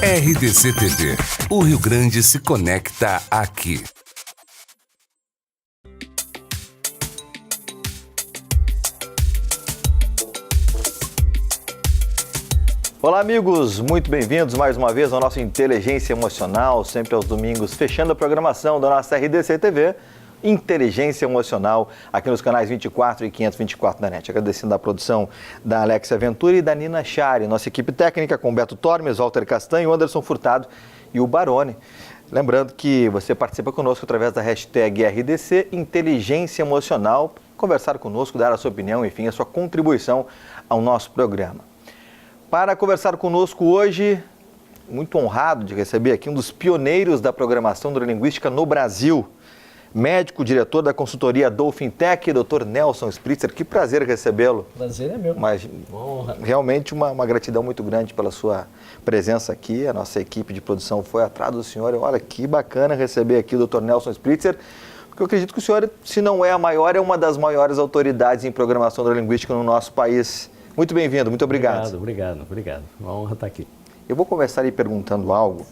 RDC TV. O Rio Grande se conecta aqui. Olá, amigos, muito bem-vindos mais uma vez ao nosso Inteligência Emocional, sempre aos domingos, fechando a programação da nossa RDC TV, Inteligência Emocional, aqui nos canais 24 e 524 da NET. Agradecendo a produção da Alexia Ventura e da Nina Chari, nossa equipe técnica com Beto Tormes, Walter Castanho, Anderson Furtado e o Barone. Lembrando que você participa conosco através da hashtag RDC Inteligência Emocional, conversar conosco, dar a sua opinião, enfim, a sua contribuição ao nosso programa. Para conversar conosco hoje, muito honrado de receber aqui um dos pioneiros da programação neurolinguística no Brasil, médico, diretor da consultoria Dolphin Tech, Dr. Nelson Spritzer. Que prazer recebê-lo. Prazer é meu. Mas honra. Realmente uma gratidão muito grande pela sua presença aqui. A nossa equipe de produção foi atrás do senhor. Olha, que bacana receber aqui o Dr. Nelson Spritzer, porque eu acredito que o senhor, se não é a maior, é uma das maiores autoridades em programação neurolinguística no nosso país. Muito bem-vindo, muito obrigado. Obrigado. Uma honra estar aqui. Eu vou começar aí perguntando algo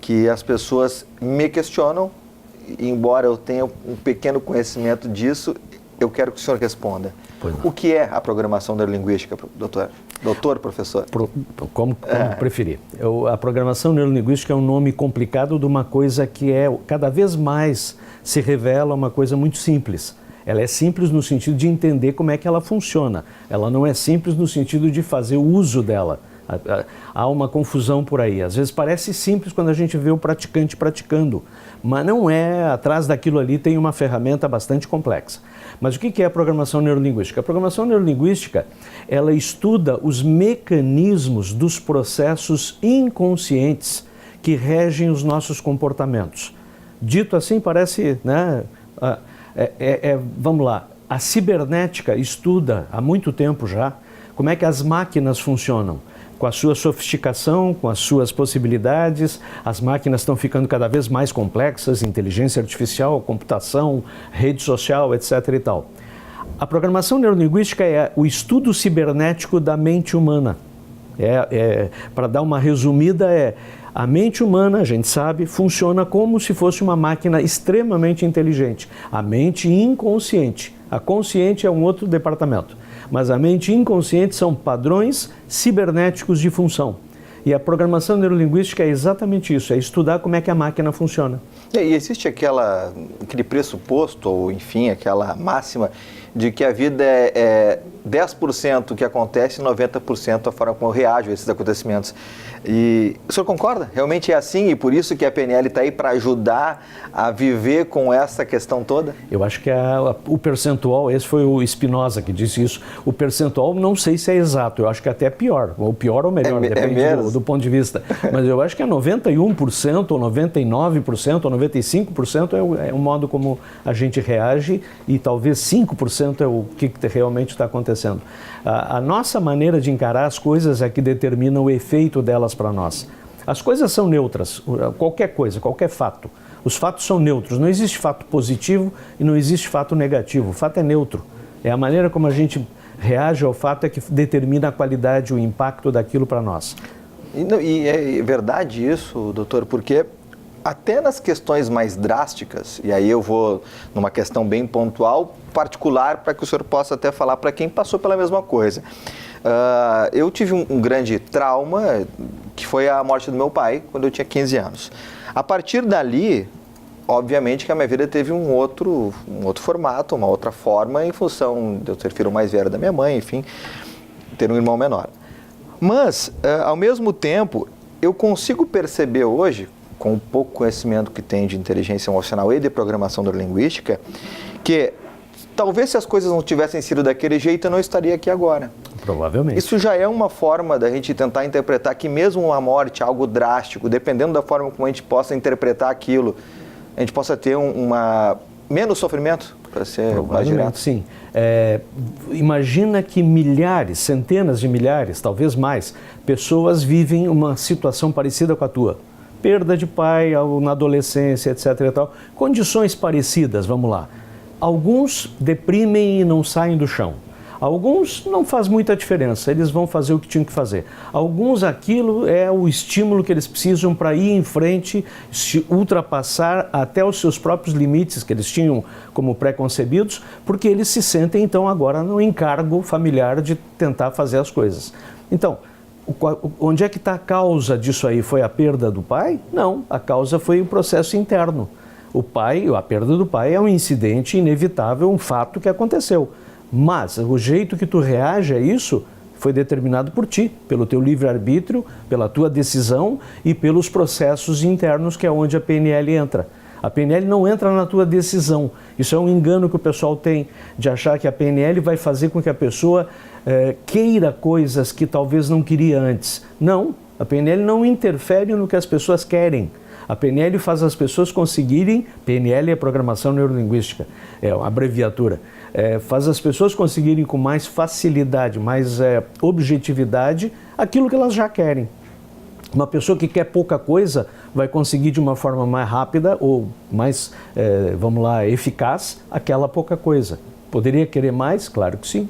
que as pessoas me questionam, e embora eu tenha um pequeno conhecimento disso, eu quero que o senhor responda. O que é a programação neurolinguística, doutor, professor? Como preferir. A programação neurolinguística é um nome complicado de uma coisa que cada vez mais se revela uma coisa muito simples. Ela é simples no sentido de entender como é que ela funciona. Ela não é simples no sentido de fazer uso dela. Há uma confusão por aí. Às vezes parece simples quando a gente vê o praticante praticando, mas não é. Atrás daquilo ali tem uma ferramenta bastante complexa. Mas o que é a programação neurolinguística? A programação neurolinguística, ela estuda os mecanismos dos processos inconscientes que regem os nossos comportamentos. Dito assim, parece, né? Vamos lá, a cibernética estuda há muito tempo já como é que as máquinas funcionam. Com a sua sofisticação, com as suas possibilidades, as máquinas estão ficando cada vez mais complexas, inteligência artificial, computação, rede social, etc. e tal. A programação neurolinguística é o estudo cibernético da mente humana. Para dar uma resumida, a mente humana, a gente sabe, funciona como se fosse uma máquina extremamente inteligente. A mente inconsciente. A consciente é um outro departamento. Mas a mente inconsciente são padrões cibernéticos de função. E a programação neurolinguística é exatamente isso, é estudar como é que a máquina funciona. E existe aquele pressuposto, ou enfim, aquela máxima de que a vida é 10% o que acontece e 90% a forma como eu reajo a esses acontecimentos. E o senhor concorda? Realmente é assim e por isso que a PNL está aí para ajudar a viver com essa questão toda? Eu acho que o percentual, esse foi o Spinoza que disse isso, o percentual não sei se é exato, eu acho que até é pior, ou pior ou melhor, depende do ponto de vista. Mas eu acho que é 91% ou 99% ou 95% é o modo como a gente reage e talvez 5% é o que realmente está acontecendo. A nossa maneira de encarar as coisas é que determina o efeito delas para nós. As coisas são neutras, qualquer coisa, qualquer fato. Os fatos são neutros, não existe fato positivo e não existe fato negativo. O fato é neutro. É a maneira como a gente reage ao fato é que determina a qualidade, o impacto daquilo para nós. E é verdade isso, doutor, porque até nas questões mais drásticas, e aí eu vou numa questão bem pontual, particular, para que o senhor possa até falar para quem passou pela mesma coisa. Eu tive um grande trauma, que foi a morte do meu pai, quando eu tinha 15 anos. A partir dali, obviamente que a minha vida teve um outro formato, uma outra forma, em função de eu ser filho mais velho da minha mãe, enfim, ter um irmão menor. Mas, ao mesmo tempo, eu consigo perceber hoje, com o pouco conhecimento que tem de inteligência emocional e de programação neurolinguística, que talvez se as coisas não tivessem sido daquele jeito, eu não estaria aqui agora. Provavelmente. Isso já é uma forma da gente tentar interpretar que mesmo uma morte, algo drástico, dependendo da forma como a gente possa interpretar aquilo, a gente possa ter menos sofrimento, para ser mais direto. Sim. Imagina que milhares, centenas de milhares, talvez mais, pessoas vivem uma situação parecida com a tua. Perda de pai na adolescência, etc. e tal. Condições parecidas, vamos lá. Alguns deprimem e não saem do chão. Alguns não faz muita diferença, eles vão fazer o que tinham que fazer. Alguns, aquilo é o estímulo que eles precisam para ir em frente, se ultrapassar até os seus próprios limites que eles tinham como pré-concebidos, porque eles se sentem então agora no encargo familiar de tentar fazer as coisas. Então, onde é que está a causa disso aí? Foi a perda do pai? Não, a causa foi o processo interno. O pai, a perda do pai é um incidente inevitável, um fato que aconteceu. Mas o jeito que tu reage a isso foi determinado por ti, pelo teu livre-arbítrio, pela tua decisão e pelos processos internos, que é onde a PNL entra. A PNL não entra na tua decisão. Isso é um engano que o pessoal tem de achar que a PNL vai fazer com que a pessoa queira coisas que talvez não queria antes. Não, a PNL não interfere no que as pessoas querem. A PNL faz as pessoas conseguirem, PNL é Programação Neurolinguística, é uma abreviatura, faz as pessoas conseguirem com mais facilidade, mais objetividade, aquilo que elas já querem. Uma pessoa que quer pouca coisa vai conseguir de uma forma mais rápida ou mais, eficaz, aquela pouca coisa. Poderia querer mais? Claro que sim.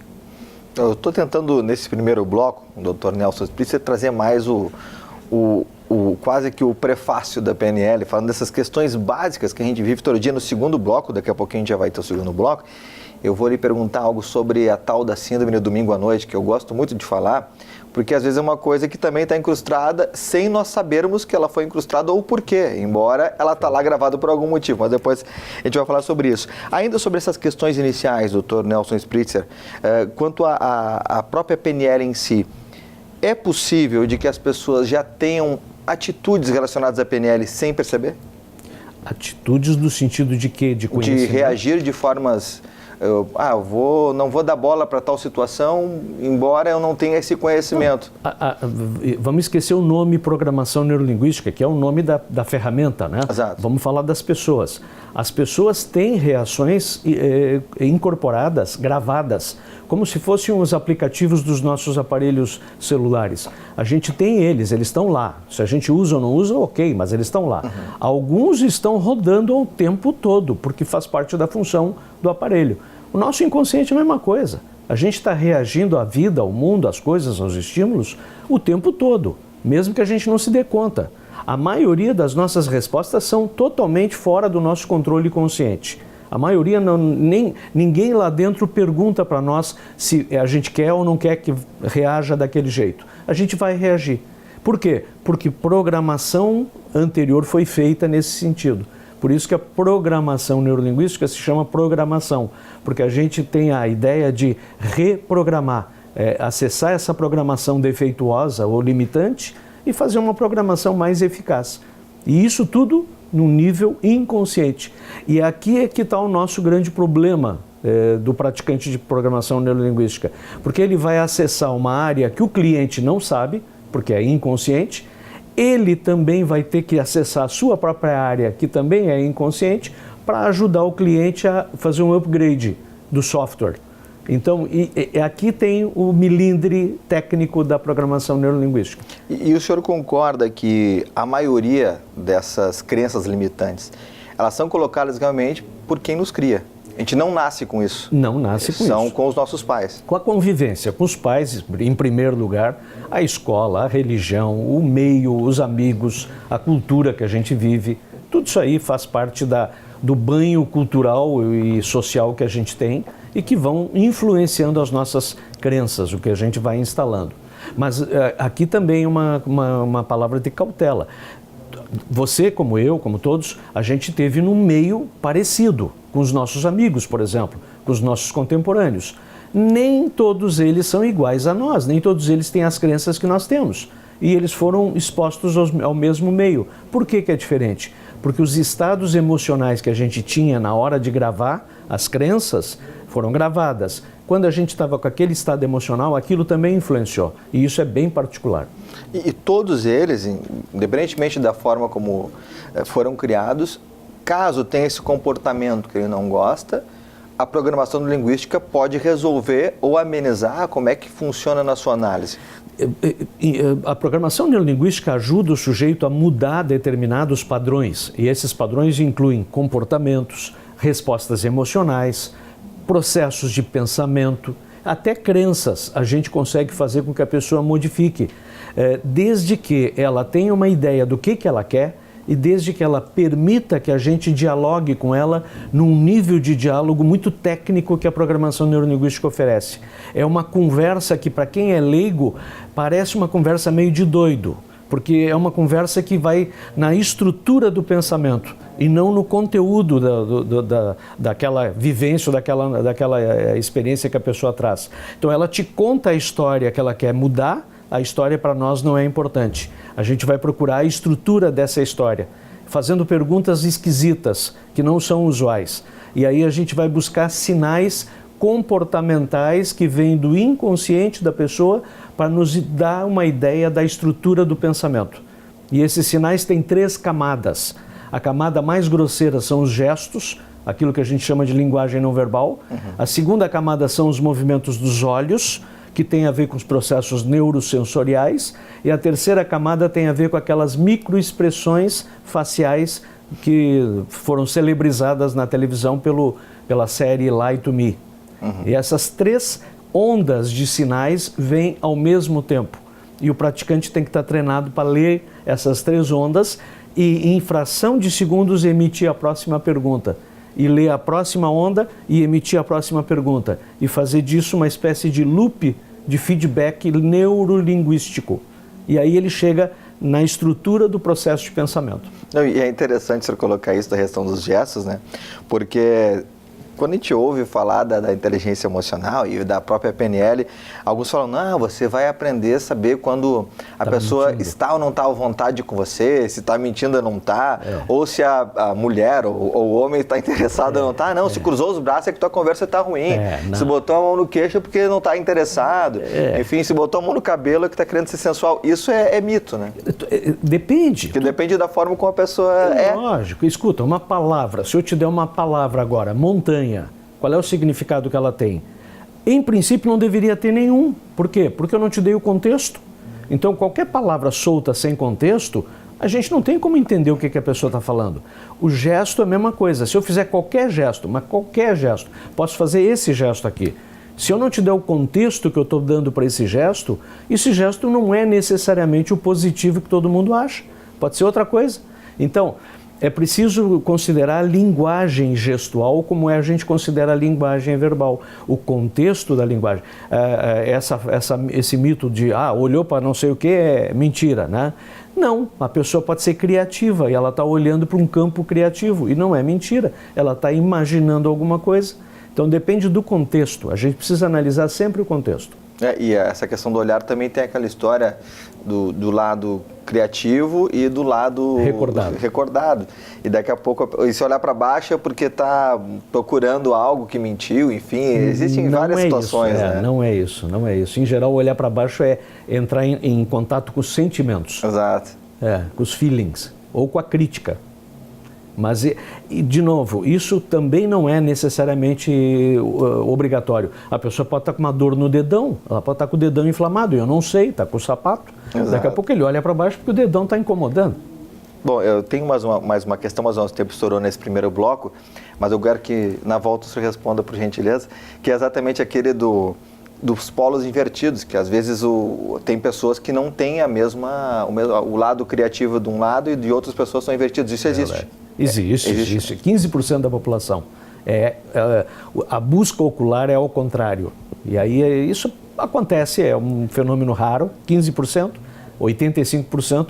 Eu estou tentando, nesse primeiro bloco, o Dr. Nelson Spritzer, trazer mais quase que o prefácio da PNL, falando dessas questões básicas que a gente vive todo dia. No segundo bloco, daqui a pouquinho a gente já vai ter o segundo bloco, eu vou lhe perguntar algo sobre a tal da síndrome do domingo à noite, que eu gosto muito de falar, porque às vezes é uma coisa que também está incrustada sem nós sabermos que ela foi incrustada ou por quê, embora ela está lá gravada por algum motivo, mas depois a gente vai falar sobre isso. Ainda sobre essas questões iniciais, Dr. Nelson Spritzer, quanto à própria PNL em si, é possível de que as pessoas já tenham atitudes relacionadas à PNL sem perceber? Atitudes no sentido de quê? De conhecimento? De reagir de formas... não vou dar bola para tal situação, embora eu não tenha esse conhecimento. Vamos esquecer o nome Programação Neurolinguística, que é o nome da ferramenta, né? Exato. Vamos falar das pessoas. As pessoas têm reações incorporadas, gravadas, como se fossem os aplicativos dos nossos aparelhos celulares. A gente tem eles estão lá. Se a gente usa ou não usa, ok, mas eles estão lá. Uhum. Alguns estão rodando o tempo todo, porque faz parte da função do aparelho. O nosso inconsciente é a mesma coisa. A gente está reagindo à vida, ao mundo, às coisas, aos estímulos, o tempo todo, mesmo que a gente não se dê conta. A maioria das nossas respostas são totalmente fora do nosso controle consciente. A maioria, ninguém lá dentro pergunta para nós se a gente quer ou não quer que reaja daquele jeito. A gente vai reagir. Por quê? Porque programação anterior foi feita nesse sentido. Por isso que a programação neurolinguística se chama programação, porque a gente tem a ideia de reprogramar, acessar essa programação defeituosa ou limitante e fazer uma programação mais eficaz. E isso tudo no nível inconsciente. E aqui é que está o nosso grande problema do praticante de programação neurolinguística, porque ele vai acessar uma área que o cliente não sabe, porque é inconsciente. Ele também vai ter que acessar a sua própria área, que também é inconsciente, para ajudar o cliente a fazer um upgrade do software. Então, aqui tem o milindre técnico da programação neurolinguística. E o senhor concorda que a maioria dessas crenças limitantes, elas são colocadas realmente por quem nos cria? A gente não nasce com isso. Não nasce com isso. São com os nossos pais. Com a convivência com os pais, em primeiro lugar, a escola, a religião, o meio, os amigos, a cultura que a gente vive, tudo isso aí faz parte do banho cultural e social que a gente tem e que vão influenciando as nossas crenças, o que a gente vai instalando. Mas aqui também uma palavra de cautela. Você, como eu, como todos, a gente teve num meio parecido com os nossos amigos, por exemplo, com os nossos contemporâneos. Nem todos eles são iguais a nós, nem todos eles têm as crenças que nós temos. E eles foram expostos ao mesmo meio. Por que é diferente? Porque os estados emocionais que a gente tinha na hora de gravar as crenças foram gravadas. Quando a gente estava com aquele estado emocional, aquilo também influenciou. E isso é bem particular. E todos eles, independentemente da forma como foram criados, caso tenha esse comportamento que ele não gosta, a programação linguística pode resolver ou amenizar. Como é que funciona na sua análise? A programação neurolinguística ajuda o sujeito a mudar determinados padrões. E esses padrões incluem comportamentos, respostas emocionais, processos de pensamento, Até crenças a gente consegue fazer com que a pessoa modifique, desde que ela tenha uma ideia do que ela quer e desde que ela permita que a gente dialogue com ela num nível de diálogo muito técnico que a programação neurolinguística oferece. É uma conversa que, para quem é leigo, parece uma conversa meio de doido, porque é uma conversa que vai na estrutura do pensamento e não no conteúdo daquela vivência, daquela experiência que a pessoa traz. Então ela te conta a história que ela quer mudar, a história para nós não é importante. A gente vai procurar a estrutura dessa história, fazendo perguntas esquisitas, que não são usuais. E aí a gente vai buscar sinais comportamentais que vêm do inconsciente da pessoa para nos dar uma ideia da estrutura do pensamento. E esses sinais têm 3 camadas. A camada mais grosseira são os gestos, aquilo que a gente chama de linguagem não verbal. A segunda camada são os movimentos dos olhos, que tem a ver com os processos neurosensoriais, e a terceira camada tem a ver com aquelas microexpressões faciais que foram celebrizadas na televisão pela série Lie to Me. E essas 3 ondas de sinais vêm ao mesmo tempo. E o praticante tem que estar treinado para ler essas 3 ondas e, em fração de segundos, emitir a próxima pergunta. E ler a próxima onda e emitir a próxima pergunta. E fazer disso uma espécie de loop de feedback neurolinguístico. E aí ele chega na estrutura do processo de pensamento. E é interessante você colocar isso da questão dos gestos, né? Porque quando a gente ouve falar da inteligência emocional e da própria PNL, alguns falam, não, você vai aprender a saber quando a pessoa está ou não está à vontade com você, se está mentindo ou não está, ou se a mulher ou o homem está interessado ou não está. Não, se cruzou os braços é que tua conversa está ruim. Se botou a mão no queixo é porque não está interessado. Enfim, se botou a mão no cabelo é que está querendo ser sensual. Isso é mito, né? Depende. Porque depende da forma como a pessoa é. Lógico. Escuta, uma palavra, se eu te der uma palavra agora, montanha, qual é o significado que ela tem? Em princípio não deveria ter nenhum. Por quê? Porque eu não te dei o contexto. Então qualquer palavra solta sem contexto, a gente não tem como entender o que a pessoa está falando. O gesto é a mesma coisa. Se eu fizer qualquer gesto, mas qualquer gesto, posso fazer esse gesto aqui. Se eu não te der o contexto que eu estou dando para esse gesto não é necessariamente o positivo que todo mundo acha. Pode ser outra coisa. Então, é preciso considerar a linguagem gestual como a gente considera a linguagem verbal, o contexto da linguagem. Esse mito de, olhou para não sei o que é mentira, né? Não, a pessoa pode ser criativa e ela está olhando para um campo criativo e não é mentira, ela está imaginando alguma coisa. Então depende do contexto, a gente precisa analisar sempre o contexto. E essa questão do olhar também tem aquela história do lado criativo e do lado recordado. E daqui a pouco, se olhar para baixo é porque está procurando algo que mentiu, enfim, existem várias situações. Né? Não é isso. Em geral, olhar para baixo é entrar em contato com os sentimentos. Exato. Com os feelings, ou com a crítica. Mas, de novo, isso também não é necessariamente obrigatório. A pessoa pode estar com uma dor no dedão, ela pode estar com o dedão inflamado, eu não sei, está com o sapato. Exato. Daqui a pouco ele olha para baixo porque o dedão está incomodando. Bom, eu tenho mais uma questão, mas o nosso tempo estourou nesse primeiro bloco, mas eu quero que na volta o senhor responda, por gentileza, que é exatamente aquele dos polos invertidos, que às vezes tem pessoas que não têm o lado criativo de um lado e de outras pessoas são invertidos. Isso existe? Existe. 15% da população. A busca ocular é ao contrário. E aí isso acontece, é um fenômeno raro, 15%, 85%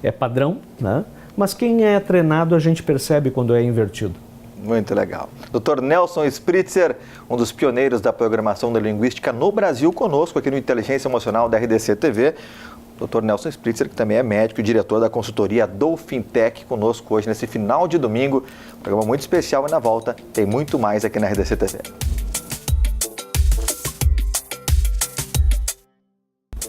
é padrão, né? Mas quem é treinado a gente percebe quando é invertido. Muito legal. Dr. Nelson Spritzer, um dos pioneiros da programação neurolinguística no Brasil, conosco aqui no Inteligência Emocional da RDC TV. Dr. Nelson Spritzer, que também é médico e diretor da consultoria Dolphin Tech, conosco hoje nesse final de domingo. Programa muito especial e na volta tem muito mais aqui na RDC TV.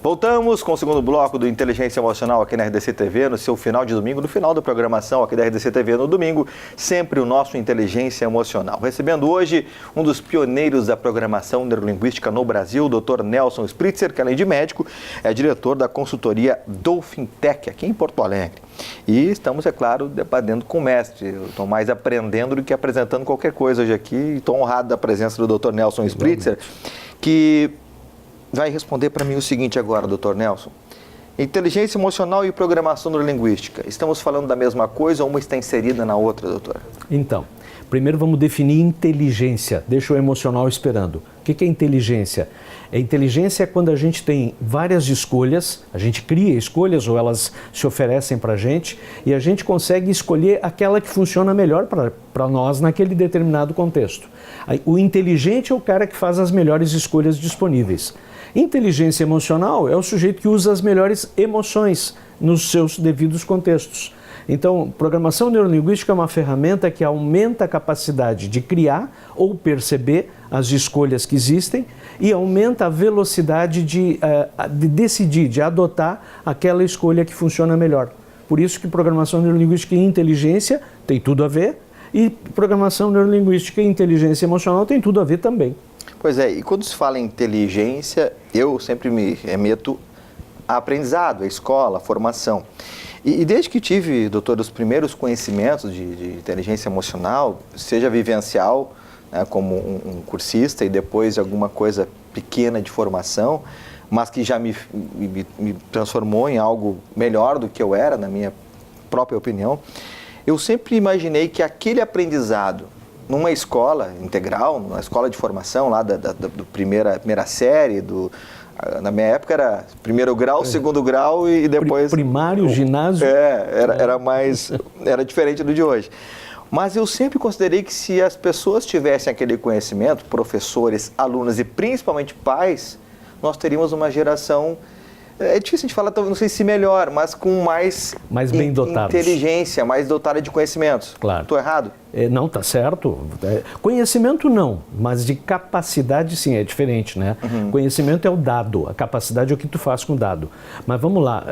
Voltamos com o segundo bloco do Inteligência Emocional aqui na RDC TV, no seu final de domingo, no final da programação aqui da RDC TV no domingo, sempre o nosso Inteligência Emocional. Recebendo hoje um dos pioneiros da programação neurolinguística no Brasil, o Dr. Nelson Spritzer, que além de médico, é diretor da consultoria Dolphin Tech, aqui em Porto Alegre. E estamos, é claro, debatendo com o mestre. Eu estou mais aprendendo do que apresentando qualquer coisa hoje aqui. Estou honrado da presença do Dr. Nelson Spritzer, que vai responder para mim o seguinte agora, doutor Nelson. Inteligência emocional e programação neurolinguística. Estamos falando da mesma coisa ou uma está inserida na outra, doutor? Então, primeiro vamos definir inteligência. Deixa o emocional esperando. O que é inteligência? Inteligência é quando a gente tem várias escolhas, a gente cria escolhas ou elas se oferecem para a gente e a gente consegue escolher aquela que funciona melhor para nós naquele determinado contexto. O inteligente é o cara que faz as melhores escolhas disponíveis. Inteligência emocional é o sujeito que usa as melhores emoções nos seus devidos contextos. Então, programação neurolinguística é uma ferramenta que aumenta a capacidade de criar ou perceber as escolhas que existem e aumenta a velocidade de decidir, de adotar aquela escolha que funciona melhor. Por isso que programação neurolinguística e inteligência tem tudo a ver e programação neurolinguística e inteligência emocional tem tudo a ver também. Pois é, e quando se fala em inteligência, eu sempre me remeto a aprendizado, a escola, a formação. E desde que tive, doutor, os primeiros conhecimentos de inteligência emocional, seja vivencial, né, como um cursista e depois alguma coisa pequena de formação, mas que já me transformou em algo melhor do que eu era, na minha própria opinião, eu sempre imaginei que aquele aprendizado numa escola integral, numa escola de formação lá do primeira série, na minha época era primeiro grau, segundo grau e depois... Primário, ginásio. Era diferente do de hoje. Mas eu sempre considerei que se as pessoas tivessem aquele conhecimento, professores, alunos e principalmente pais, nós teríamos uma geração... É difícil a gente falar, não sei se melhor, mas com mais bem dotados. Inteligência, mais dotada de conhecimentos. Claro. Estou errado? Não, está certo. Conhecimento não, mas de capacidade sim, é diferente, né? Uhum. Conhecimento é o dado, a capacidade é o que tu faz com o dado. Mas vamos lá,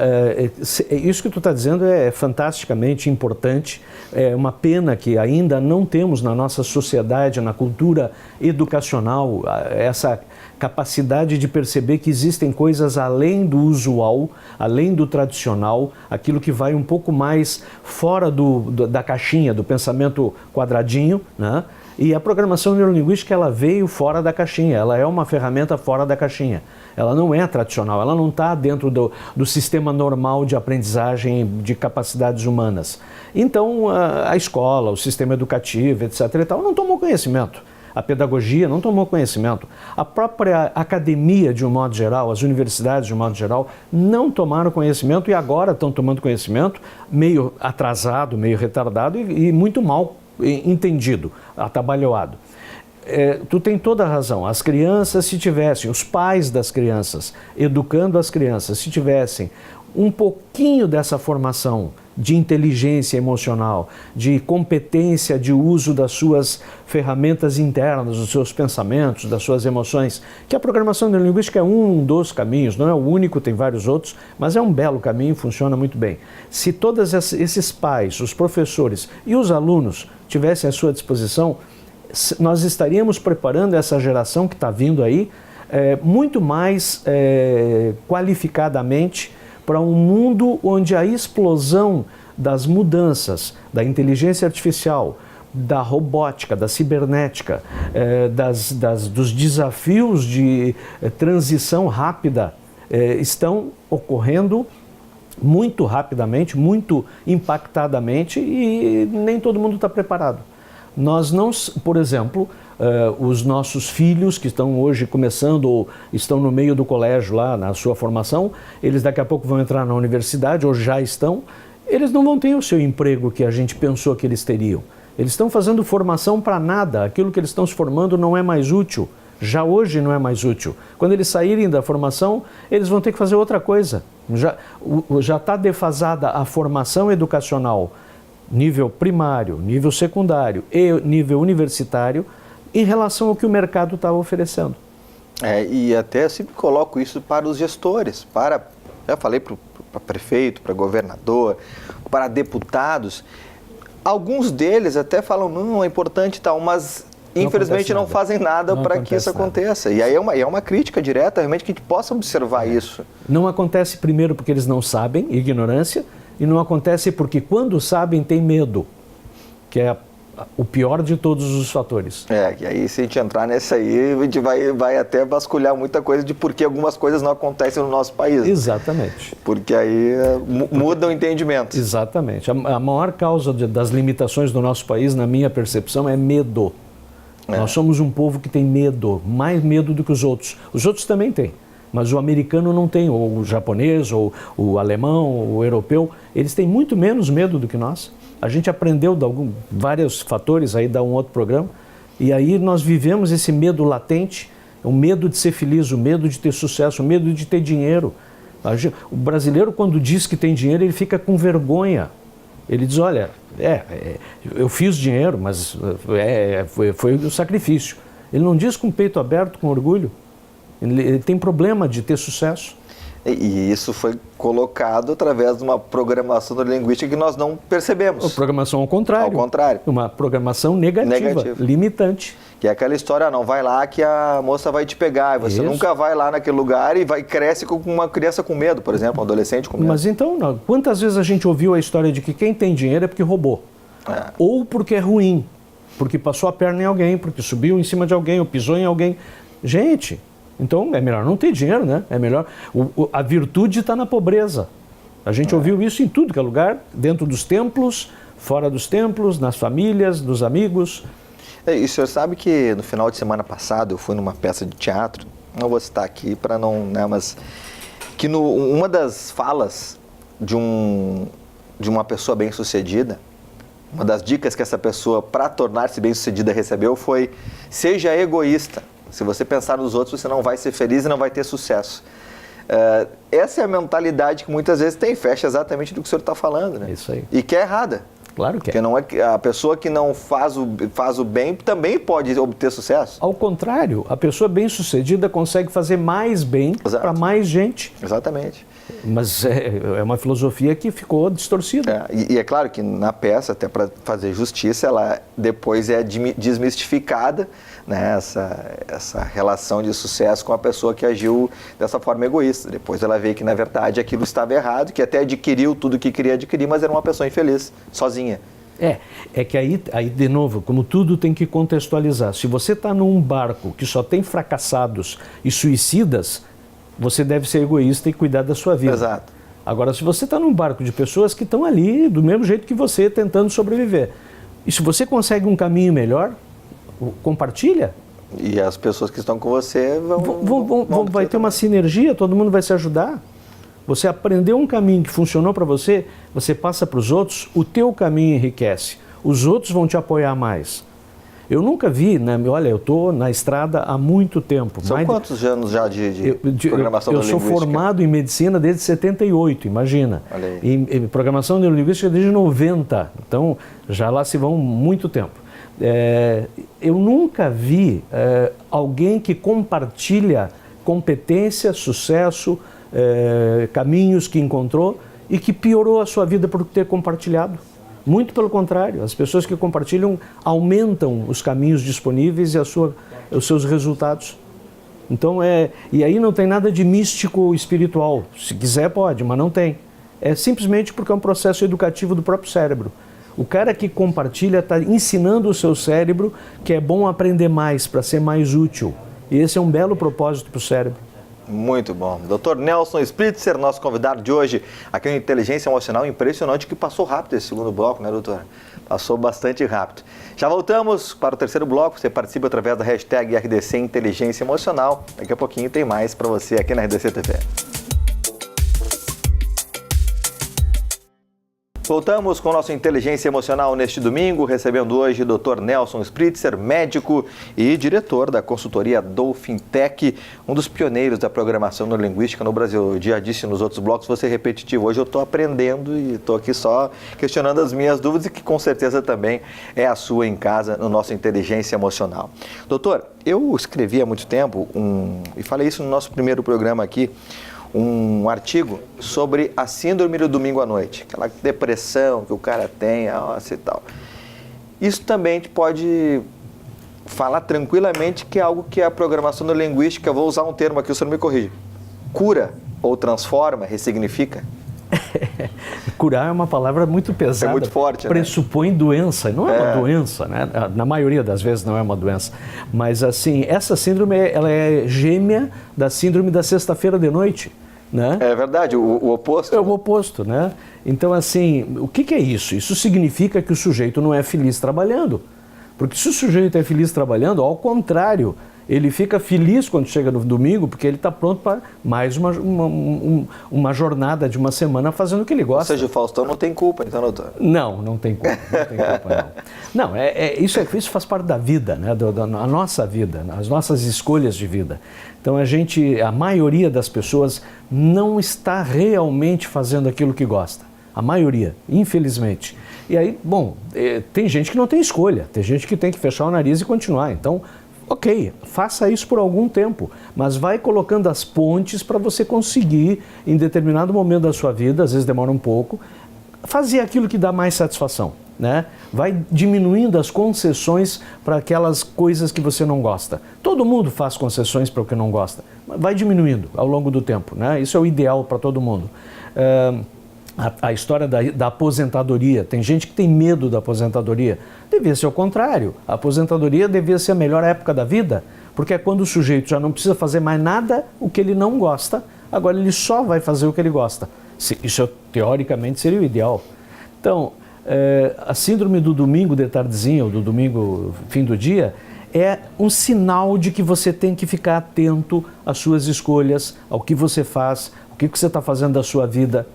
isso que tu está dizendo é fantasticamente importante, é uma pena que ainda não temos na nossa sociedade, na cultura educacional, essa capacidade de perceber que existem coisas além do usual, além do tradicional, aquilo que vai um pouco mais fora da caixinha, do pensamento quadradinho, né? E a programação neurolinguística, ela veio fora da caixinha, ela é uma ferramenta fora da caixinha. Ela não é tradicional, ela não está dentro do sistema normal de aprendizagem de capacidades humanas. Então, a escola, o sistema educativo, etc. e tal, não tomou conhecimento. A pedagogia não tomou conhecimento. A própria academia, de um modo geral, as universidades, de um modo geral, não tomaram conhecimento e agora estão tomando conhecimento meio atrasado, meio retardado e muito mal entendido, atabalhoado. Tu tem toda a razão. As crianças, se tivessem, os pais das crianças, educando as crianças, se tivessem um pouquinho dessa formação de inteligência emocional, de competência de uso das suas ferramentas internas, dos seus pensamentos, das suas emoções, que a programação neurolinguística é um dos caminhos, não é o único, tem vários outros, mas é um belo caminho, funciona muito bem. Se todos esses pais, os professores e os alunos tivessem à sua disposição, nós estaríamos preparando essa geração que está vindo aí muito mais qualificadamente para um mundo onde a explosão das mudanças, da inteligência artificial, da robótica, da cibernética, dos desafios de transição rápida estão ocorrendo muito rapidamente, muito impactadamente e nem todo mundo está preparado. Nós não, por exemplo, os nossos filhos que estão hoje começando ou estão no meio do colégio lá na sua formação, eles daqui a pouco vão entrar na universidade ou já estão, eles não vão ter o seu emprego que a gente pensou que eles teriam. Eles estão fazendo formação para nada, aquilo que eles estão se formando não é mais útil, já hoje não é mais útil. Quando eles saírem da formação, eles vão ter que fazer outra coisa. Já está defasada a formação educacional, nível primário, nível secundário e nível universitário, em relação ao que o mercado está oferecendo. E até eu sempre coloco isso para os gestores, já falei para prefeito, para governador, para deputados. Alguns deles até falam, não, é importante e tal, mas infelizmente não fazem nada para que isso aconteça. E aí é uma crítica direta, realmente, que a gente possa observar isso. Não acontece primeiro porque eles não sabem, ignorância, e não acontece porque quando sabem tem medo, que é o pior de todos os fatores. E aí se a gente entrar nessa aí, a gente vai até vasculhar muita coisa de por que algumas coisas não acontecem no nosso país. Exatamente. Porque aí muda o entendimento. Exatamente. A maior causa das limitações do nosso país, na minha percepção, é medo. Nós somos um povo que tem medo, mais medo do que os outros. Os outros também têm, mas o americano não tem, ou o japonês, ou o alemão, ou o europeu, eles têm muito menos medo do que nós. A gente aprendeu de vários fatores, aí dá um outro programa, e aí nós vivemos esse medo latente, o medo de ser feliz, o medo de ter sucesso, o medo de ter dinheiro. O brasileiro, quando diz que tem dinheiro, ele fica com vergonha. Ele diz, olha, eu fiz dinheiro, mas foi o sacrifício. Ele não diz com o peito aberto, com orgulho. Ele tem problema de ter sucesso. E isso foi colocado através de uma programação neurolinguística que nós não percebemos. Uma programação ao contrário. Ao contrário. Uma programação negativa. Limitante. Que é aquela história, não vai lá que a moça vai te pegar. E você nunca vai lá naquele lugar e cresce com uma criança com medo, por exemplo, um adolescente com medo. Mas então, quantas vezes a gente ouviu a história de que quem tem dinheiro é porque roubou? Ou porque é ruim, porque passou a perna em alguém, porque subiu em cima de alguém, ou pisou em alguém. Gente, então é melhor não ter dinheiro, né? É melhor. A virtude está na pobreza. A gente ouviu isso em tudo que é lugar, dentro dos templos, fora dos templos, nas famílias, dos amigos. E o senhor sabe que no final de semana passado eu fui numa peça de teatro, não vou citar aqui para não, né, mas que uma das falas de uma pessoa bem-sucedida, uma das dicas que essa pessoa, para tornar-se bem-sucedida, recebeu foi: seja egoísta. Se você pensar nos outros, você não vai ser feliz e não vai ter sucesso. Essa é a mentalidade que muitas vezes tem, fecha exatamente do que o senhor está falando, né? Isso aí. E que é errada. Claro que é. Porque não é a pessoa que não faz o bem também pode obter sucesso. Ao contrário, a pessoa bem-sucedida consegue fazer mais bem para mais gente. Exatamente. Mas é uma filosofia que ficou distorcida. E é claro que na peça, até para fazer justiça, ela depois é desmistificada, né, essa relação de sucesso com a pessoa que agiu dessa forma egoísta. Depois ela vê que, na verdade, aquilo estava errado, que até adquiriu tudo o que queria adquirir, mas era uma pessoa infeliz, sozinha. É que aí, de novo, como tudo tem que contextualizar. Se você está num barco que só tem fracassados e suicidas, você deve ser egoísta e cuidar da sua vida. Exato. Agora, se você está num barco de pessoas que estão ali do mesmo jeito que você, tentando sobreviver, e se você consegue um caminho melhor, compartilha. E as pessoas que estão com você vai ter uma sinergia, todo mundo vai se ajudar. Você aprendeu um caminho que funcionou para você, você passa para os outros, o teu caminho enriquece. Os outros vão te apoiar mais. Eu nunca vi, né? Olha, eu estou na estrada há muito tempo. São quantos anos já de programação neurolinguística? Eu sou formado em medicina desde 78, imagina. Em programação neurolinguística desde 90. Então, já lá se vão muito tempo. Eu nunca vi alguém que compartilha competência, sucesso, caminhos que encontrou e que piorou a sua vida por ter compartilhado. Muito pelo contrário, as pessoas que compartilham aumentam os caminhos disponíveis e os seus resultados. Então, e aí não tem nada de místico ou espiritual. Se quiser pode, mas não tem. É simplesmente porque é um processo educativo do próprio cérebro. O cara que compartilha está ensinando o seu cérebro que é bom aprender mais para ser mais útil. E esse é um belo propósito para o cérebro. Muito bom. Dr. Nelson Spritzer, nosso convidado de hoje aqui no Inteligência Emocional. Impressionante que passou rápido esse segundo bloco, né, doutor? Passou bastante rápido. Já voltamos para o terceiro bloco. Você participa através da hashtag RDC Inteligência Emocional. Daqui a pouquinho tem mais para você aqui na RDC TV. Voltamos com o nosso Inteligência Emocional neste domingo, recebendo hoje o Dr. Nelson Spritzer, médico e diretor da consultoria Dolphin Tech, um dos pioneiros da programação neurolinguística no Brasil. Eu já disse nos outros blocos, vou ser repetitivo. Hoje eu estou aprendendo e estou aqui só questionando as minhas dúvidas, e que com certeza também é a sua em casa, no nosso Inteligência Emocional. Doutor, eu escrevi há muito tempo, e falei isso no nosso primeiro programa aqui, um artigo sobre a síndrome do domingo à noite, aquela depressão que o cara tem, e tal. Isso também a gente pode falar tranquilamente que é algo que a programação neurolinguística, vou usar um termo aqui, o senhor me corrige, cura ou transforma, ressignifica? Curar é uma palavra muito pesada. É muito forte, né? Pressupõe doença. Não é uma doença, né? Na maioria das vezes não é uma doença. Mas, assim, essa síndrome, ela é gêmea da síndrome da sexta-feira de noite, né? É verdade, o oposto. É o oposto, né? Então, assim, o que é isso? Isso significa que o sujeito não é feliz trabalhando. Porque se o sujeito é feliz trabalhando, ao contrário, ele fica feliz quando chega no domingo, porque ele está pronto para mais uma jornada de uma semana fazendo o que ele gosta. Ou seja, o Faustão não tem culpa, então, doutor? Não tem culpa, não. Isso faz parte da vida, né? Da nossa vida, as nossas escolhas de vida. Então a maioria das pessoas não está realmente fazendo aquilo que gosta. A maioria, infelizmente. E aí, bom, tem gente que não tem escolha, tem gente que tem que fechar o nariz e continuar. Então, ok, faça isso por algum tempo, mas vai colocando as pontes para você conseguir, em determinado momento da sua vida, às vezes demora um pouco, fazer aquilo que dá mais satisfação, né? Vai diminuindo as concessões para aquelas coisas que você não gosta. Todo mundo faz concessões para o que não gosta, vai diminuindo ao longo do tempo, né? Isso é o ideal para todo mundo. A história da aposentadoria, tem gente que tem medo da aposentadoria. Devia ser o contrário. A aposentadoria devia ser a melhor época da vida, porque é quando o sujeito já não precisa fazer mais nada o que ele não gosta, agora ele só vai fazer o que ele gosta. Isso, teoricamente, seria o ideal. Então, a síndrome do domingo de tardezinha, ou do domingo fim do dia, é um sinal de que você tem que ficar atento às suas escolhas, ao que você faz, o que você está fazendo da sua vida.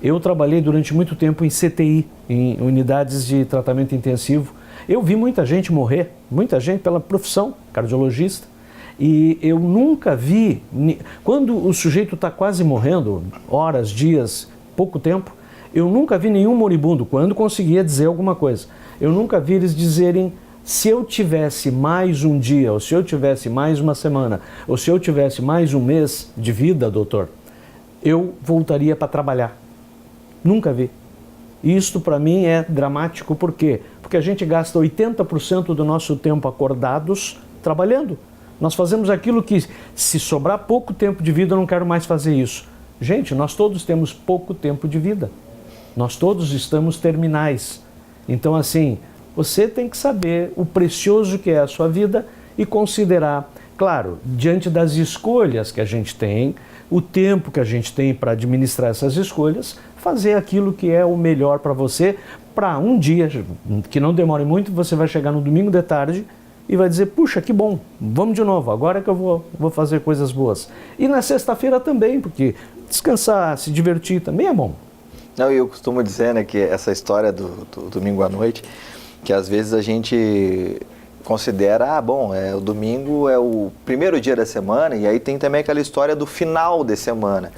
Eu trabalhei durante muito tempo em CTI, em unidades de tratamento intensivo. Eu vi muita gente morrer, muita gente pela profissão, cardiologista, e eu nunca vi, quando o sujeito está quase morrendo, horas, dias, pouco tempo, eu nunca vi nenhum moribundo, quando conseguia dizer alguma coisa, eu nunca vi eles dizerem: se eu tivesse mais um dia, ou se eu tivesse mais uma semana, ou se eu tivesse mais um mês de vida, doutor, eu voltaria para trabalhar. Nunca vi. Isto para mim é dramático, por quê? Porque a gente gasta 80% do nosso tempo acordados trabalhando. Nós fazemos aquilo que, se sobrar pouco tempo de vida, eu não quero mais fazer isso. Gente, nós todos temos pouco tempo de vida. Nós todos estamos terminais. Então, assim, você tem que saber o precioso que é a sua vida e considerar, claro, diante das escolhas que a gente tem, o tempo que a gente tem para administrar essas escolhas, fazer aquilo que é o melhor para você, para um dia, que não demore muito, você vai chegar no domingo de tarde e vai dizer: puxa, que bom, vamos de novo, agora que eu vou fazer coisas boas. E na sexta-feira também, porque descansar, se divertir também é bom. Não, eu costumo dizer, né, que essa história do domingo à noite, que às vezes a gente considera, o domingo é o primeiro dia da semana, e aí tem também aquela história do final de semana.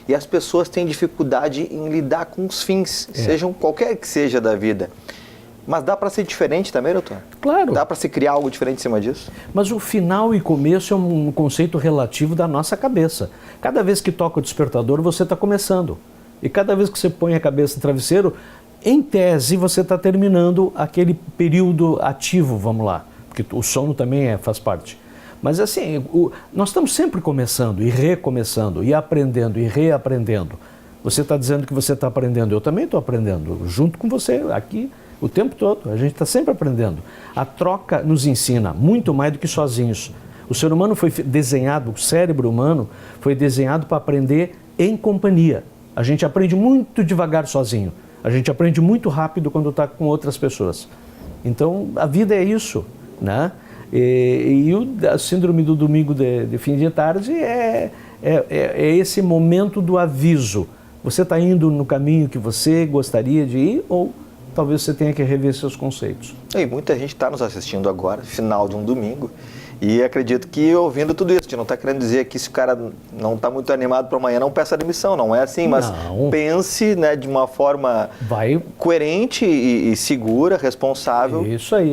E as pessoas têm dificuldade em lidar com os fins, sejam qualquer que seja da vida. Mas dá para ser diferente também, doutor? Claro. Dá para se criar algo diferente em cima disso? Mas o final e começo é um conceito relativo da nossa cabeça. Cada vez que toca o despertador, você está começando. E cada vez que você põe a cabeça no travesseiro, em tese, você está terminando aquele período ativo, vamos lá. Porque o sono também faz parte. Mas assim, nós estamos sempre começando e recomeçando, e aprendendo e reaprendendo. Você está dizendo que você está aprendendo, eu também estou aprendendo, junto com você, aqui, o tempo todo. A gente está sempre aprendendo. A troca nos ensina muito mais do que sozinhos. O ser humano foi desenhado, o cérebro humano foi desenhado para aprender em companhia. A gente aprende muito devagar sozinho. A gente aprende muito rápido quando está com outras pessoas. Então, a vida é isso, né? A síndrome do domingo de fim de tarde é esse momento do aviso. Você está indo no caminho que você gostaria de ir, ou talvez você tenha que rever seus conceitos. E muita gente está nos assistindo agora, final de um domingo, e acredito que ouvindo tudo isso, a gente não está querendo dizer que se o cara não está muito animado para amanhã, não peça demissão, não é assim, mas pense, né, de uma forma coerente e segura, responsável,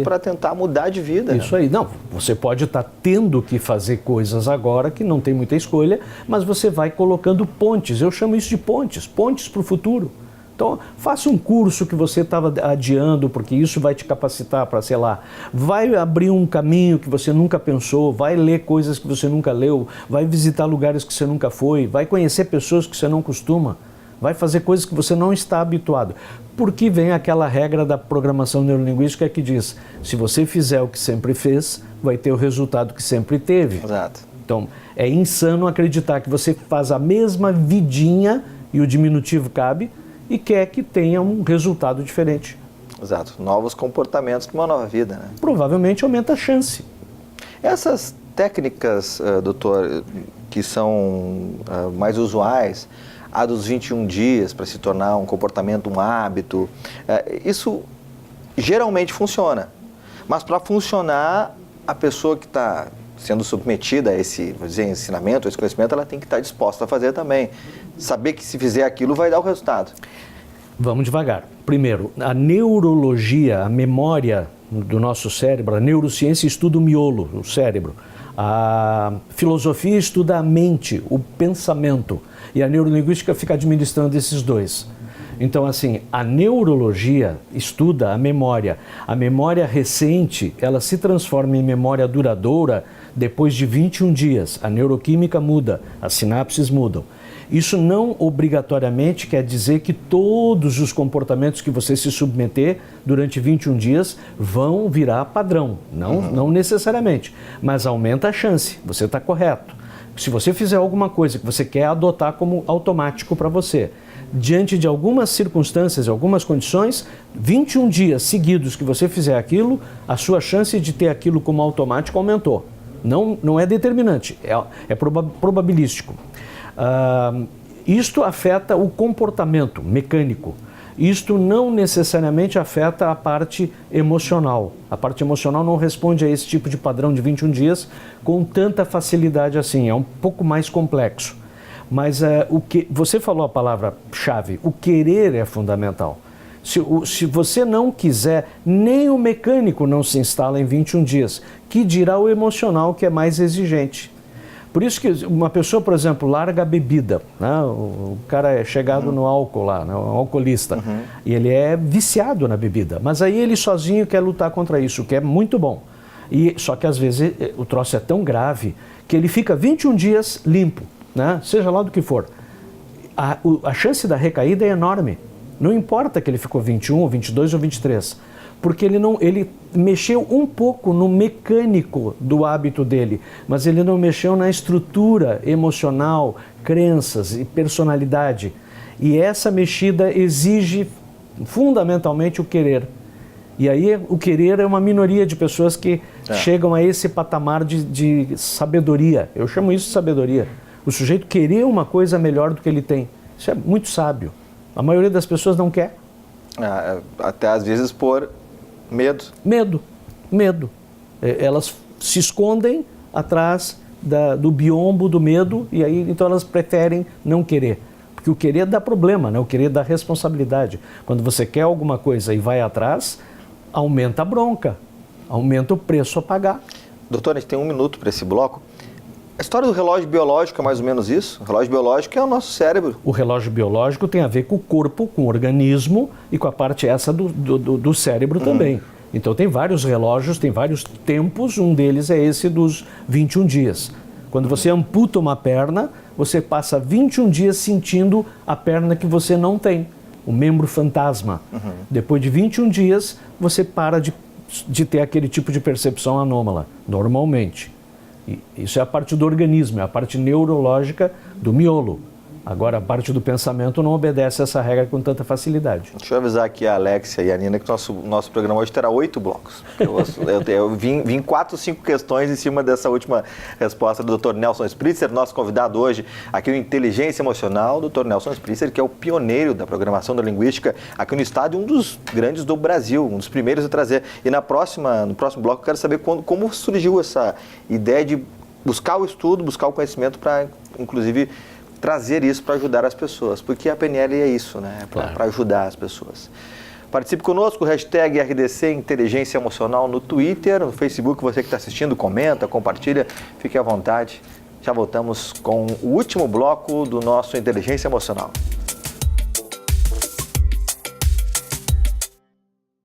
para tentar mudar de vida. Isso aí. Não, você pode estar tendo que fazer coisas agora que não tem muita escolha, mas você vai colocando pontes. Eu chamo isso de pontes para o futuro. Então, faça um curso que você estava adiando, porque isso vai te capacitar para, sei lá, vai abrir um caminho que você nunca pensou, vai ler coisas que você nunca leu, vai visitar lugares que você nunca foi, vai conhecer pessoas que você não costuma. vai fazer coisas que você não está habituado. Porque vem aquela regra da programação neurolinguística que diz, se você fizer o que sempre fez, vai ter o resultado que sempre teve. Exato. Então, é insano acreditar que você faz a mesma vidinha, e o diminutivo cabe, e quer que tenha um resultado diferente. Exato. Novos comportamentos para uma nova vida, né? Provavelmente aumenta a chance. Essas técnicas, doutor, que são mais usuais, a dos 21 dias para se tornar um comportamento, um hábito, isso geralmente funciona. Mas para funcionar, a pessoa que está sendo submetida a esse, vou dizer, ensinamento, a esse conhecimento, ela tem que estar disposta a fazer também. Saber que se fizer aquilo vai dar o resultado. Vamos devagar. Primeiro, a neurologia, a memória do nosso cérebro, a neurociência estuda o miolo, o cérebro. A filosofia estuda a mente, o pensamento. E a neurolinguística fica administrando esses dois. Então, assim, a neurologia estuda a memória. A memória recente, ela se transforma em memória duradoura depois de 21 dias. A neuroquímica muda, as sinapses mudam. Isso não obrigatoriamente quer dizer que todos os comportamentos que você se submeter durante 21 dias vão virar padrão. Não necessariamente, mas aumenta a chance, você está correto. Se você fizer alguma coisa que você quer adotar como automático para você, diante de algumas circunstâncias, algumas condições, 21 dias seguidos que você fizer aquilo, a sua chance de ter aquilo como automático aumentou. Não é determinante, é probabilístico. Isto afeta o comportamento mecânico. Isto não necessariamente afeta a parte emocional. A parte emocional não responde a esse tipo de padrão de 21 dias com tanta facilidade assim, é um pouco mais complexo. Mas você falou a palavra-chave, o querer é fundamental. Se você não quiser, nem o mecânico não se instala em 21 dias, que dirá o emocional, que é mais exigente. Por isso que uma pessoa, por exemplo, larga a bebida, né? O cara é chegado no álcool lá, né? Um alcoolista, e ele é viciado na bebida, mas aí ele sozinho quer lutar contra isso, que é muito bom. Só que às vezes o troço é tão grave que ele fica 21 dias limpo, né? Seja lá do que for. A chance da recaída é enorme. Não importa que ele ficou 21, ou 22 ou 23, porque ele mexeu um pouco no mecânico do hábito dele, mas ele não mexeu na estrutura emocional, crenças e personalidade. E essa mexida exige fundamentalmente o querer. E aí o querer é uma minoria de pessoas que chegam a esse patamar de sabedoria. Eu chamo isso de sabedoria. O sujeito querer uma coisa melhor do que ele tem. Isso é muito sábio. A maioria das pessoas não quer. Até às vezes por medo. Medo. Elas se escondem atrás do biombo do medo e aí então elas preferem não querer. Porque o querer dá problema, né? O querer dá responsabilidade. Quando você quer alguma coisa e vai atrás, aumenta a bronca, aumenta o preço a pagar. Doutor, a gente tem 1 minuto para esse bloco. A história do relógio biológico é mais ou menos isso? O relógio biológico é o nosso cérebro. O relógio biológico tem a ver com o corpo, com o organismo e com a parte essa do cérebro também. Então tem vários relógios, tem vários tempos, um deles é esse dos 21 dias. Quando você amputa uma perna, você passa 21 dias sentindo a perna que você não tem, o membro fantasma. Depois de 21 dias, você para de ter aquele tipo de percepção anômala, normalmente. Isso é a parte do organismo, é a parte neurológica do miolo. Agora, a parte do pensamento não obedece a essa regra com tanta facilidade. Deixa eu avisar aqui a Alexia e a Nina que nosso programa hoje terá 8 blocos. Eu vim 4 ou 5 questões em cima dessa última resposta do Dr. Nelson Spritzer, nosso convidado hoje aqui no Inteligência Emocional, o Dr. Nelson Spritzer, que é o pioneiro da programação da linguística aqui no estado e um dos grandes do Brasil, um dos primeiros a trazer. E no próximo bloco eu quero saber como surgiu essa ideia de buscar o estudo, buscar o conhecimento para, inclusive, trazer isso para ajudar as pessoas, porque a PNL é isso, né? Para ajudar as pessoas. Participe conosco, hashtag RDC Inteligência Emocional no Twitter, no Facebook, você que está assistindo, comenta, compartilha, fique à vontade. Já voltamos com o último bloco do nosso Inteligência Emocional.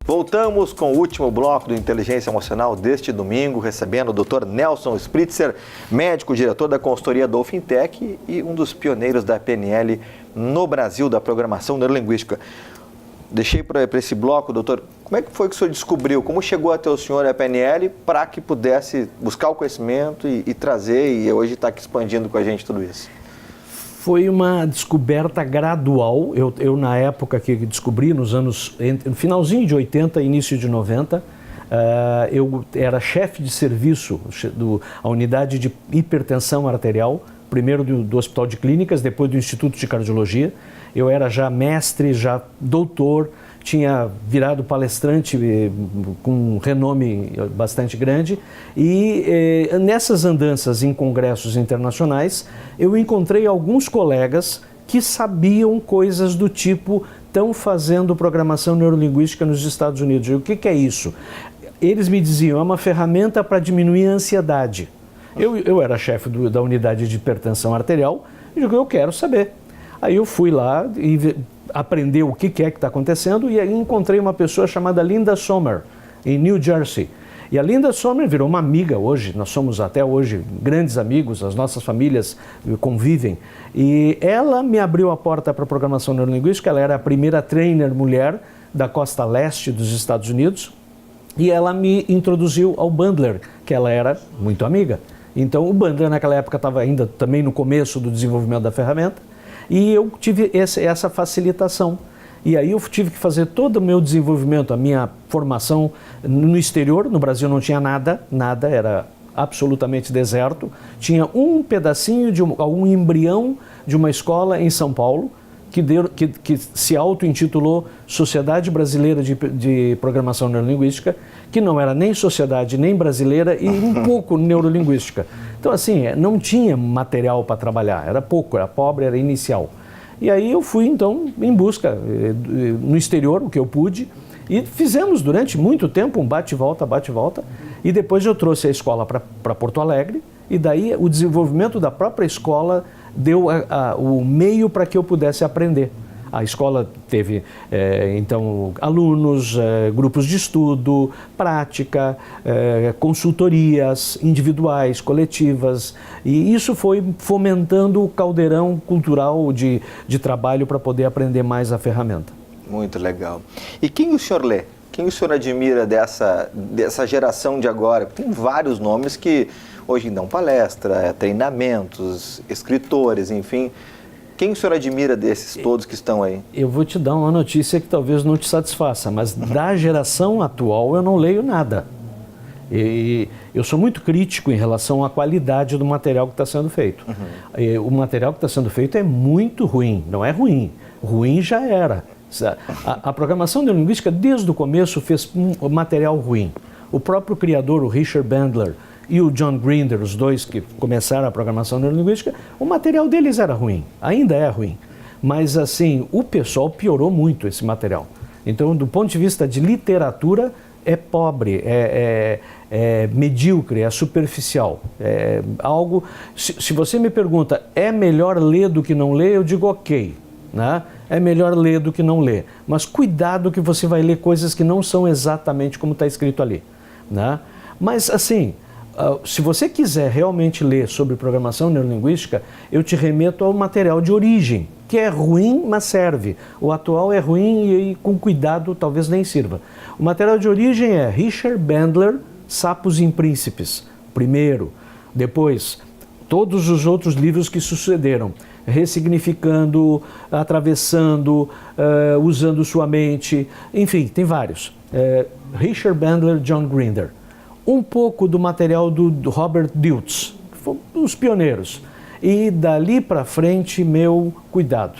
Voltamos com o último bloco do Inteligência Emocional deste domingo, recebendo o Dr. Nelson Spritzer, médico, diretor da consultoria do Fintech e um dos pioneiros da PNL no Brasil, da programação neurolinguística. Deixei para esse bloco, doutor, como é que foi que o senhor descobriu, como chegou até o senhor a PNL para que pudesse buscar o conhecimento e trazer, e hoje está aqui expandindo com a gente tudo isso? Foi uma descoberta gradual. Eu na época que descobri, no finalzinho de 80, início de 90, eu era chefe de serviço da unidade de hipertensão arterial, primeiro do Hospital de Clínicas, depois do Instituto de Cardiologia. Eu era já mestre, já doutor, tinha virado palestrante com um renome bastante grande e nessas andanças em congressos internacionais eu encontrei alguns colegas que sabiam coisas do tipo, estão fazendo programação neurolinguística nos Estados Unidos. E o que é isso? Eles me diziam, é uma ferramenta para diminuir a ansiedade. Eu era chefe da unidade de hipertensão arterial e digo, eu quero saber. Aí eu fui lá e aprender o que é que está acontecendo e aí encontrei uma pessoa chamada Linda Sommer, em New Jersey. E a Linda Sommer virou uma amiga hoje, nós somos até hoje grandes amigos, as nossas famílias convivem. E ela me abriu a porta para a programação neurolinguística, ela era a primeira trainer mulher da costa leste dos Estados Unidos e ela me introduziu ao Bandler, que ela era muito amiga. Então o Bandler naquela época estava ainda também no começo do desenvolvimento da ferramenta. E eu tive essa facilitação. E aí eu tive que fazer todo o meu desenvolvimento, a minha formação no exterior. No Brasil não tinha nada, era absolutamente deserto. Tinha um pedacinho um embrião de uma escola em São Paulo, que se auto-intitulou Sociedade Brasileira de Programação Neurolinguística, que não era nem sociedade, nem brasileira e um pouco neurolinguística. Então, assim, não tinha material para trabalhar, era pouco, era pobre, era inicial. E aí eu fui, então, em busca, no exterior, o que eu pude, e fizemos durante muito tempo um bate-volta, e depois eu trouxe a escola para Porto Alegre, e daí o desenvolvimento da própria escola deu o meio para que eu pudesse aprender. A escola teve, então, alunos, grupos de estudo, prática, consultorias individuais, coletivas, e isso foi fomentando o caldeirão cultural de trabalho para poder aprender mais a ferramenta. Muito legal. E quem o senhor lê? Quem o senhor admira dessa geração de agora? Tem vários nomes que hoje dão palestra, treinamentos, escritores, enfim. Quem o senhor admira desses todos que estão aí? Eu vou te dar uma notícia que talvez não te satisfaça, mas da geração atual eu não leio nada. E eu sou muito crítico em relação à qualidade do material que está sendo feito. O material que está sendo feito é muito ruim, não é ruim. Ruim já era. A programação neurolinguística, desde o começo, fez um material ruim. O próprio criador, o Richard Bandler, e o John Grinder, os dois que começaram a programação neurolinguística, o material deles era ruim, ainda é ruim. Mas, assim, o pessoal piorou muito esse material. Então, do ponto de vista de literatura, é pobre, é medíocre, é superficial. É algo... Se você me pergunta, é melhor ler do que não ler, eu digo ok, né? É melhor ler do que não ler. Mas cuidado que você vai ler coisas que não são exatamente como está escrito ali, né? Mas, assim... se você quiser realmente ler sobre programação neurolinguística, eu te remeto ao material de origem, que é ruim, mas serve. O atual é ruim e com cuidado talvez nem sirva. O material de origem é Richard Bandler, Sapos e Príncipes, primeiro. Depois, todos os outros livros que sucederam. Ressignificando, atravessando, usando sua mente, enfim, tem vários. Richard Bandler, John Grinder. Um pouco do material do Robert Dilts, que foi um dos pioneiros. E dali para frente, meu cuidado.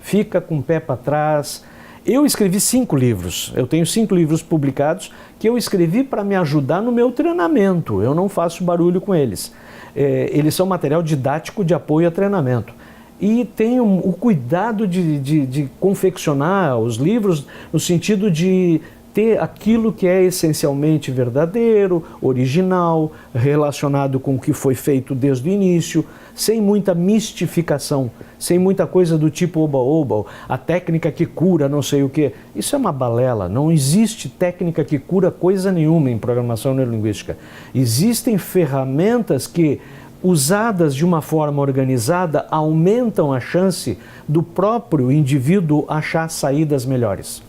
Fica com o pé para trás. Eu escrevi 5 livros. Eu tenho 5 livros publicados que eu escrevi para me ajudar no meu treinamento. Eu não faço barulho com eles. Eles são material didático de apoio a treinamento. E tenho o cuidado de confeccionar os livros no sentido de ter aquilo que é essencialmente verdadeiro, original, relacionado com o que foi feito desde o início, sem muita mistificação, sem muita coisa do tipo oba-oba, a técnica que cura não sei o quê. Isso é uma balela, não existe técnica que cura coisa nenhuma em programação neurolinguística. Existem ferramentas que, usadas de uma forma organizada, aumentam a chance do próprio indivíduo achar saídas melhores.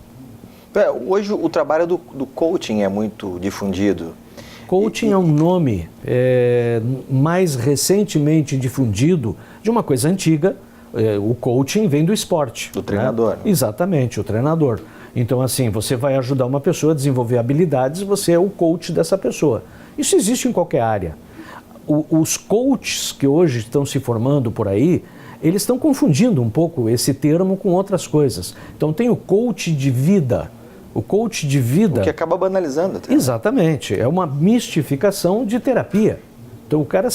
Hoje o trabalho do coaching é muito difundido. Coaching é um nome mais recentemente difundido de uma coisa antiga. O coaching vem do esporte. Do treinador. Né? Exatamente, o treinador. Então, assim, você vai ajudar uma pessoa a desenvolver habilidades, você é o coach dessa pessoa. Isso existe em qualquer área. Os coaches que hoje estão se formando por aí, eles estão confundindo um pouco esse termo com outras coisas. Então, tem o coach de vida. O coach de vida... O que acaba banalizando. Até. Exatamente. É uma mistificação de terapia. Então, o cara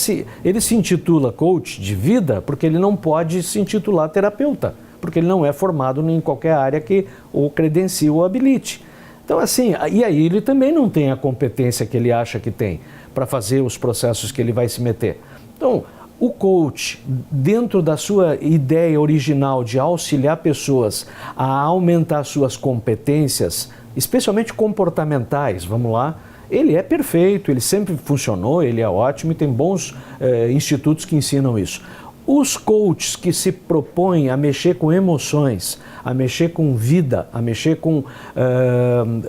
ele se intitula coach de vida porque ele não pode se intitular terapeuta, porque ele não é formado em qualquer área que o credencie ou habilite. Então, assim, e aí ele também não tem a competência que ele acha que tem para fazer os processos que ele vai se meter. Então, o coach, dentro da sua ideia original de auxiliar pessoas a aumentar suas competências, especialmente comportamentais, vamos lá, ele é perfeito, ele sempre funcionou, ele é ótimo e tem bons institutos que ensinam isso. Os coaches que se propõem a mexer com emoções, a mexer com vida, a mexer com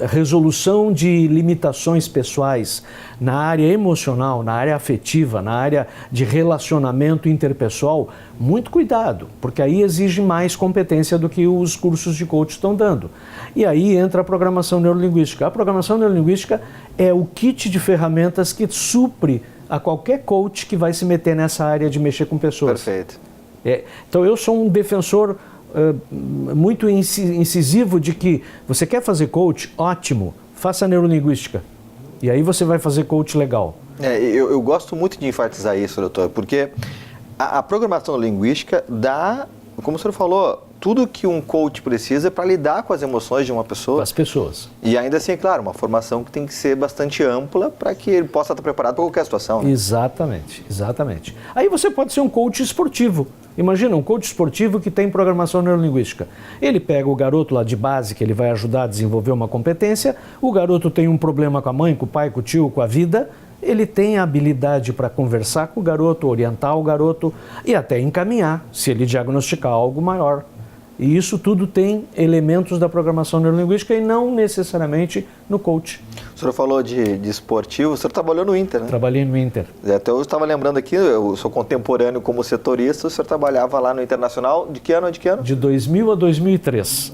resolução de limitações pessoais na área emocional, na área afetiva, na área de relacionamento interpessoal, muito cuidado, porque aí exige mais competência do que os cursos de coach estão dando. E aí entra a programação neurolinguística. A programação neurolinguística é o kit de ferramentas que supre a qualquer coach que vai se meter nessa área de mexer com pessoas. Perfeito. Então eu sou um defensor muito incisivo de que você quer fazer coach, ótimo, faça neurolinguística. E aí você vai fazer coach legal. Eu gosto muito de enfatizar isso, doutor, porque a programação linguística dá, como o senhor falou, tudo que um coach precisa para lidar com as emoções de uma pessoa. Com as pessoas. E ainda assim, é claro, uma formação que tem que ser bastante ampla para que ele possa estar preparado para qualquer situação. Né? Exatamente, exatamente. Aí você pode ser um coach esportivo. Imagina, um coach esportivo que tem programação neurolinguística. Ele pega o garoto lá de base, que ele vai ajudar a desenvolver uma competência, o garoto tem um problema com a mãe, com o pai, com o tio, com a vida, ele tem a habilidade para conversar com o garoto, orientar o garoto e até encaminhar, se ele diagnosticar algo maior. E isso tudo tem elementos da programação neurolinguística e não necessariamente no coach. O senhor falou de esportivo, o senhor trabalhou no Inter, né? Trabalhei no Inter. Até eu estava lembrando aqui, eu sou contemporâneo como setorista, o senhor trabalhava lá no Internacional, de que ano a de que ano? De 2000 a 2003.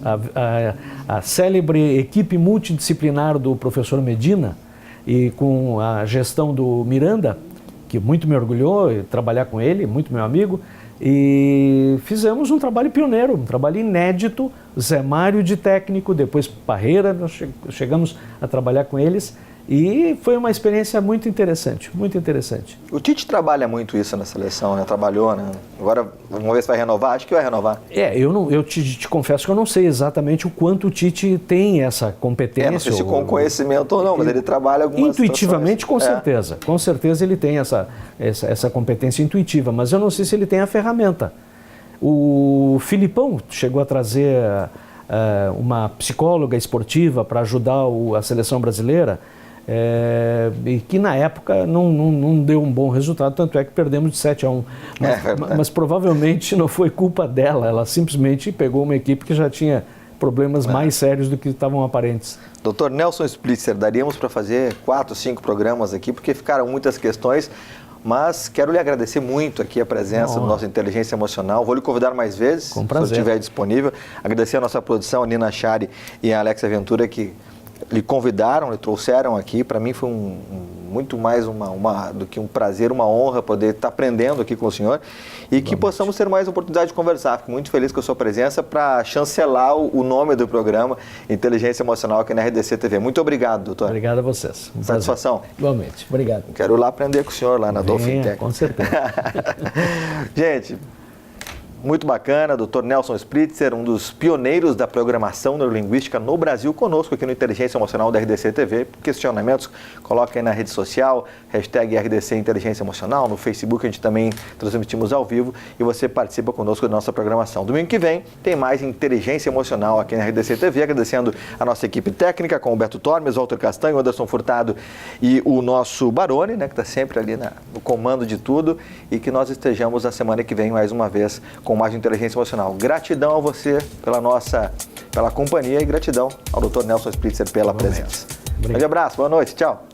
A célebre equipe multidisciplinar do professor Medina e com a gestão do Miranda, que muito me orgulhou trabalhar com ele, muito meu amigo, e fizemos um trabalho pioneiro, um trabalho inédito, Zé Mário de técnico, depois Parreira, nós chegamos a trabalhar com eles e foi uma experiência muito interessante, muito interessante. O Tite trabalha muito isso na seleção, né? Trabalhou, né? Agora, uma vez vai renovar, acho que vai renovar. Eu te confesso que eu não sei exatamente o quanto o Tite tem essa competência. Não sei se com conhecimento ou não, mas ele trabalha algumas intuitivamente, situações. Com certeza ele tem essa competência intuitiva, mas eu não sei se ele tem a ferramenta. O Filipão chegou a trazer uma psicóloga esportiva para ajudar a seleção brasileira, e que na época não deu um bom resultado, tanto é que perdemos de 7-1. Mas provavelmente não foi culpa dela, ela simplesmente pegou uma equipe que já tinha problemas mais sérios do que estavam aparentes. Dr. Nelson Splitzer, daríamos para fazer 4, 5 programas aqui, porque ficaram muitas questões, mas quero lhe agradecer muito aqui a presença do nosso Inteligência Emocional. Vou lhe convidar mais vezes, com prazer, se estiver disponível. Agradecer a nossa produção, a Nina Chari e a Alexa Ventura, que lhe convidaram, lhe trouxeram aqui. Para mim foi muito mais do que um prazer, uma honra poder estar aprendendo aqui com o senhor e que possamos ter mais oportunidade de conversar. Fico muito feliz com a sua presença para chancelar o nome do programa Inteligência Emocional aqui na RDC TV. Muito obrigado, doutor. Obrigado a vocês. Satisfação. Igualmente. Obrigado. Quero ir lá aprender com o senhor lá na Dolphin Tech. Com certeza. Gente, muito bacana, Dr. Nelson Spritzer, um dos pioneiros da programação neurolinguística no Brasil, conosco aqui no Inteligência Emocional da RDC TV. Questionamentos, coloca aí na rede social, hashtag RDC Inteligência Emocional, no Facebook a gente também transmitimos ao vivo e você participa conosco da nossa programação. Domingo que vem tem mais Inteligência Emocional aqui na RDC TV, agradecendo a nossa equipe técnica com o Humberto Tormes, Walter Castanho, Anderson Furtado e o nosso Baroni, né, que está sempre ali no comando de tudo, e que nós estejamos na semana que vem mais uma vez com mais Inteligência Emocional. Gratidão a você pela companhia e gratidão ao Dr. Nelson Spritzer pela presença. Grande abraço, boa noite, tchau.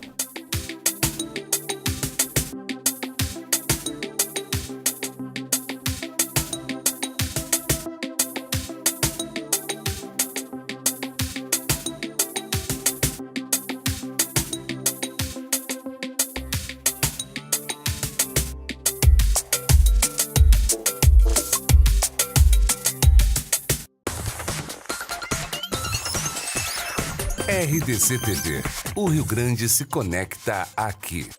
RDC TV. O Rio Grande se conecta aqui.